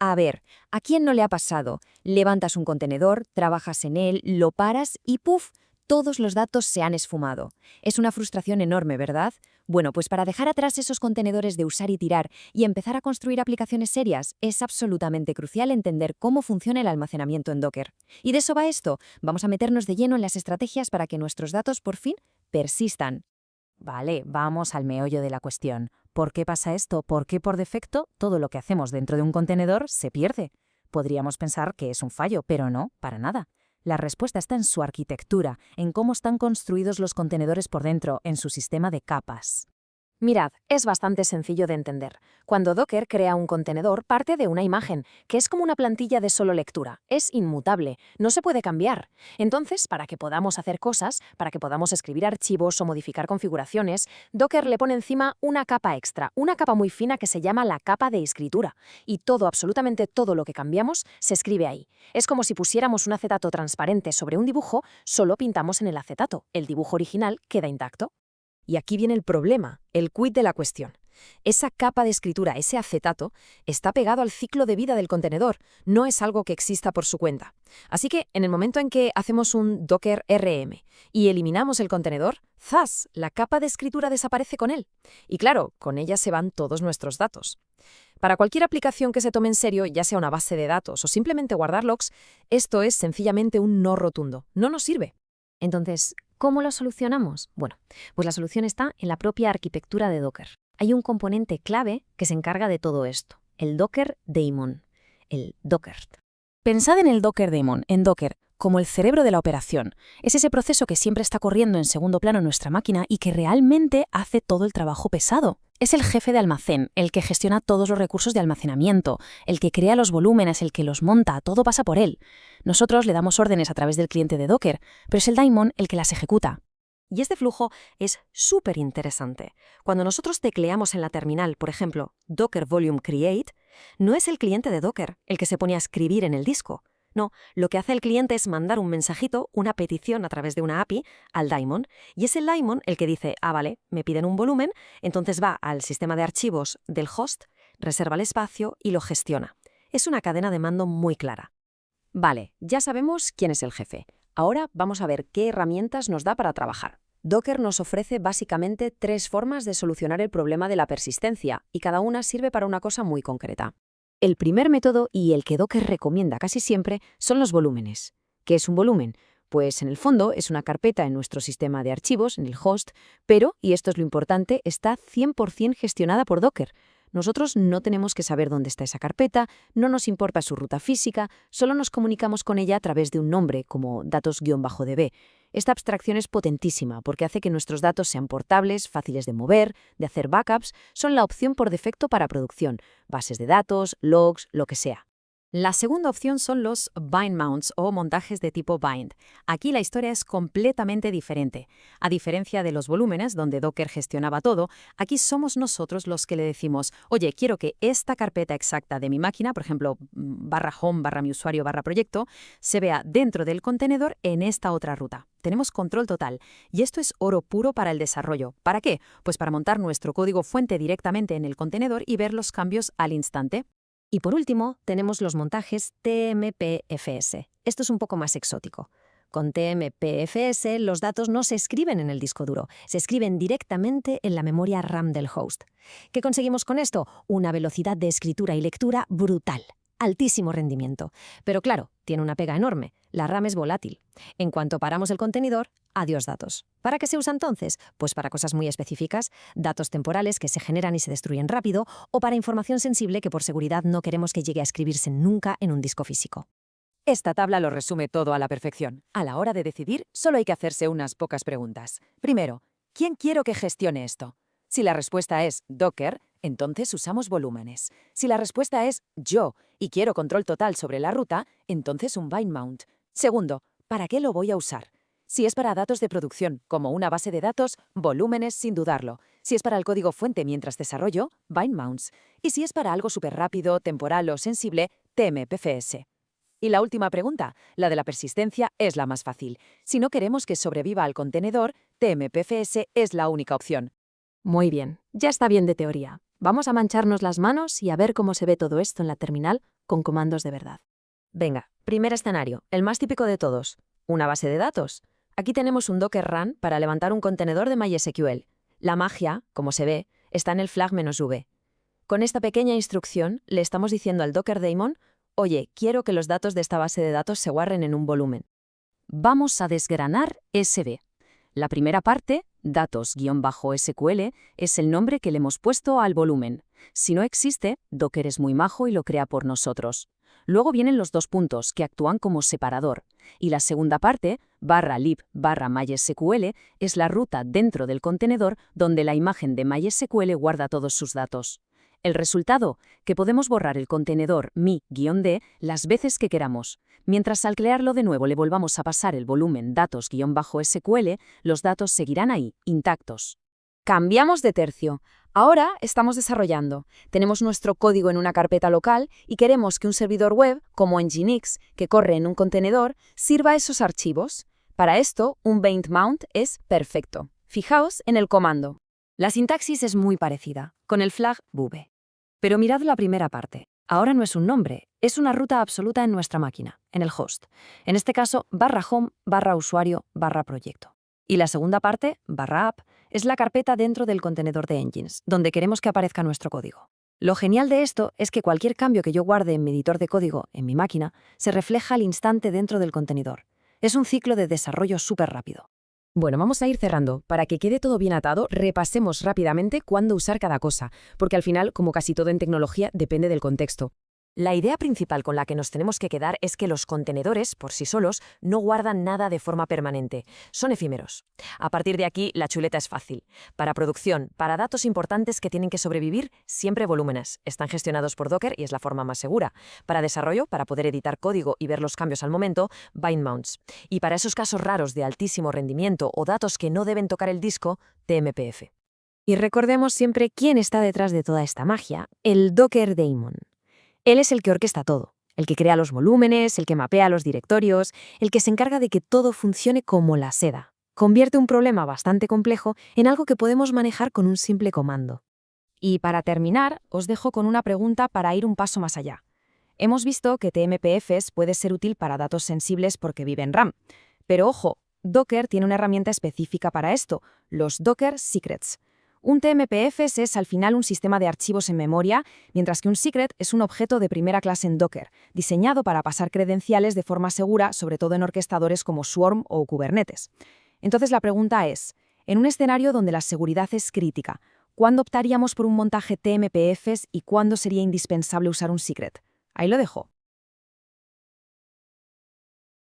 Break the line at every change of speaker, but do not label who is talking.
A ver, ¿a quién no le ha pasado? Levantas un contenedor, trabajas en él, lo paras y ¡puf! Todos los datos se han esfumado. Es una frustración enorme, ¿verdad? Bueno, pues para dejar atrás esos contenedores de usar y tirar y empezar a construir aplicaciones serias, es absolutamente crucial entender cómo funciona el almacenamiento en Docker. Y de eso va esto. Vamos a meternos de lleno en las estrategias para que nuestros datos por fin persistan.
Vale, vamos al meollo de la cuestión. ¿Por qué pasa esto? ¿Por qué por defecto todo lo que hacemos dentro de un contenedor se pierde? Podríamos pensar que es un fallo, pero no, para nada. La respuesta está en su arquitectura, en cómo están construidos los contenedores por dentro, en su sistema de capas.
Mirad, es bastante sencillo de entender. Cuando Docker crea un contenedor, parte de una imagen, que es como una plantilla de solo lectura. Es inmutable, no se puede cambiar. Entonces, para que podamos hacer cosas, para que podamos escribir archivos o modificar configuraciones, Docker le pone encima una capa extra, una capa muy fina que se llama la capa de escritura. Y todo, absolutamente todo lo que cambiamos, se escribe ahí. Es como si pusiéramos un acetato transparente sobre un dibujo, solo pintamos en el acetato. El dibujo original queda intacto.
Y aquí viene el problema, el quid de la cuestión. Esa capa de escritura, ese acetato, está pegado al ciclo de vida del contenedor, no es algo que exista por su cuenta. Así que, en el momento en que hacemos un Docker RM y eliminamos el contenedor, ¡zas!, la capa de escritura desaparece con él. Y claro, con ella se van todos nuestros datos. Para cualquier aplicación que se tome en serio, ya sea una base de datos o simplemente guardar logs, esto es sencillamente un no rotundo. No nos sirve.
Entonces, ¿cómo lo solucionamos? Bueno, pues la solución está en la propia arquitectura de Docker. Hay un componente clave que se encarga de todo esto, el Docker Daemon, el Docker.
Pensad en el Docker Daemon, en Docker, como el cerebro de la operación. Es ese proceso que siempre está corriendo en segundo plano en nuestra máquina y que realmente hace todo el trabajo pesado. Es el jefe de almacén, el que gestiona todos los recursos de almacenamiento, el que crea los volúmenes, el que los monta, todo pasa por él. Nosotros le damos órdenes a través del cliente de Docker, pero es el daemon el que las ejecuta.
Y este flujo es súper interesante. Cuando nosotros tecleamos en la terminal, por ejemplo, Docker Volume Create, no es el cliente de Docker el que se pone a escribir en el disco. No, lo que hace el cliente es mandar un mensajito, una petición a través de una API al daemon, y es el daemon el que dice, vale, me piden un volumen, entonces va al sistema de archivos del host, reserva el espacio y lo gestiona. Es una cadena de mando muy clara. Vale, ya sabemos quién es el jefe. Ahora vamos a ver qué herramientas nos da para trabajar. Docker nos ofrece básicamente 3 formas de solucionar el problema de la persistencia, y cada una sirve para una cosa muy concreta. El primer método, y el que Docker recomienda casi siempre, son los volúmenes. ¿Qué es un volumen? Pues en el fondo es una carpeta en nuestro sistema de archivos, en el host, pero, y esto es lo importante, está 100% gestionada por Docker. Nosotros no tenemos que saber dónde está esa carpeta, no nos importa su ruta física, solo nos comunicamos con ella a través de un nombre, como datos-db. Esta abstracción es potentísima porque hace que nuestros datos sean portables, fáciles de mover, de hacer backups, son la opción por defecto para producción, bases de datos, logs, lo que sea. La segunda opción son los bind mounts o montajes de tipo bind. Aquí la historia es completamente diferente. A diferencia de los volúmenes, donde Docker gestionaba todo, aquí somos nosotros los que le decimos, oye, quiero que esta carpeta exacta de mi máquina, por ejemplo, /home, /mi usuario, /proyecto, se vea dentro del contenedor en esta otra ruta. Tenemos control total. Y esto es oro puro para el desarrollo. ¿Para qué? Pues para montar nuestro código fuente directamente en el contenedor y ver los cambios al instante. Y por último, tenemos los montajes TMPFS. Esto es un poco más exótico. Con TMPFS, los datos no se escriben en el disco duro, se escriben directamente en la memoria RAM del host. ¿Qué conseguimos con esto? Una velocidad de escritura y lectura brutal. Altísimo rendimiento. Pero claro, tiene una pega enorme. La RAM es volátil. En cuanto paramos el contenedor, adiós datos. ¿Para qué se usa entonces? Pues para cosas muy específicas, datos temporales que se generan y se destruyen rápido, o para información sensible que por seguridad no queremos que llegue a escribirse nunca en un disco físico.
Esta tabla lo resume todo a la perfección. A la hora de decidir, solo hay que hacerse unas pocas preguntas. Primero, ¿quién quiero que gestione esto? Si la respuesta es Docker, entonces usamos volúmenes. Si la respuesta es yo y quiero control total sobre la ruta, entonces un bind mount. Segundo, ¿para qué lo voy a usar? Si es para datos de producción, como una base de datos, volúmenes sin dudarlo. Si es para el código fuente mientras desarrollo, bind mounts. Y si es para algo súper rápido, temporal o sensible, TMPFS. Y la última pregunta, la de la persistencia, es la más fácil. Si no queremos que sobreviva al contenedor, TMPFS es la única opción.
Muy bien, ya está bien de teoría. Vamos a mancharnos las manos y a ver cómo se ve todo esto en la terminal
con comandos de verdad.
Venga, primer escenario, el más típico de todos. Una base de datos. Aquí tenemos un Docker Run para levantar un contenedor de MySQL. La magia, como se ve, está en el flag "-v". Con esta pequeña instrucción le estamos diciendo al Docker Daemon, oye, quiero que los datos de esta base de datos se guarden en un volumen.
Vamos a desgranar SB. La primera parte, datos-SQL, es el nombre que le hemos puesto al volumen. Si no existe, Docker es muy majo y lo crea por nosotros. Luego vienen los dos puntos, que actúan como separador. Y la segunda parte, /lib/MySQL, es la ruta dentro del contenedor donde la imagen de MySQL guarda todos sus datos. El resultado, que podemos borrar el contenedor mi-d las veces que queramos. Mientras al crearlo de nuevo le volvamos a pasar el volumen datos-SQL, los datos seguirán ahí, intactos.
Cambiamos de tercio. Ahora estamos desarrollando. Tenemos nuestro código en una carpeta local y queremos que un servidor web, como Nginx, que corre en un contenedor, sirva esos archivos. Para esto, un Baint Mount es perfecto. Fijaos en el comando.
La sintaxis es muy parecida, con el flag "-v". Pero mirad la primera parte. Ahora no es un nombre, es una ruta absoluta en nuestra máquina, en el host. En este caso, /home, /usuario, /proyecto. Y la segunda parte, /app, es la carpeta dentro del contenedor de Nginx, donde queremos que aparezca nuestro código. Lo genial de esto es que cualquier cambio que yo guarde en mi editor de código, en mi máquina, se refleja al instante dentro del contenedor. Es un ciclo de desarrollo súper rápido.
Bueno, vamos a ir cerrando. Para que quede todo bien atado, repasemos rápidamente cuándo usar cada cosa, porque al final, como casi todo en tecnología, depende del contexto.
La idea principal con la que nos tenemos que quedar es que los contenedores, por sí solos, no guardan nada de forma permanente. Son efímeros. A partir de aquí, la chuleta es fácil. Para producción, para datos importantes que tienen que sobrevivir, siempre volúmenes. Están gestionados por Docker y es la forma más segura. Para desarrollo, para poder editar código y ver los cambios al momento, Bind Mounts. Y para esos casos raros de altísimo rendimiento o datos que no deben tocar el disco, TMPF.
Y recordemos siempre quién está detrás de toda esta magia, el Docker Daemon. Él es el que orquesta todo, el que crea los volúmenes, el que mapea los directorios, el que se encarga de que todo funcione como la seda. Convierte un problema bastante complejo en algo que podemos manejar con un simple comando. Y para terminar, os dejo con una pregunta para ir un paso más allá. Hemos visto que TMPFs puede ser útil para datos sensibles porque vive en RAM. Pero ojo, Docker tiene una herramienta específica para esto, los Docker Secrets. Un TMPFs es al final un sistema de archivos en memoria, mientras que un secret es un objeto de primera clase en Docker, diseñado para pasar credenciales de forma segura, sobre todo en orquestadores como Swarm o Kubernetes. Entonces la pregunta es, en un escenario donde la seguridad es crítica, ¿cuándo optaríamos por un montaje TMPFs y cuándo sería indispensable usar un secret? Ahí lo dejo.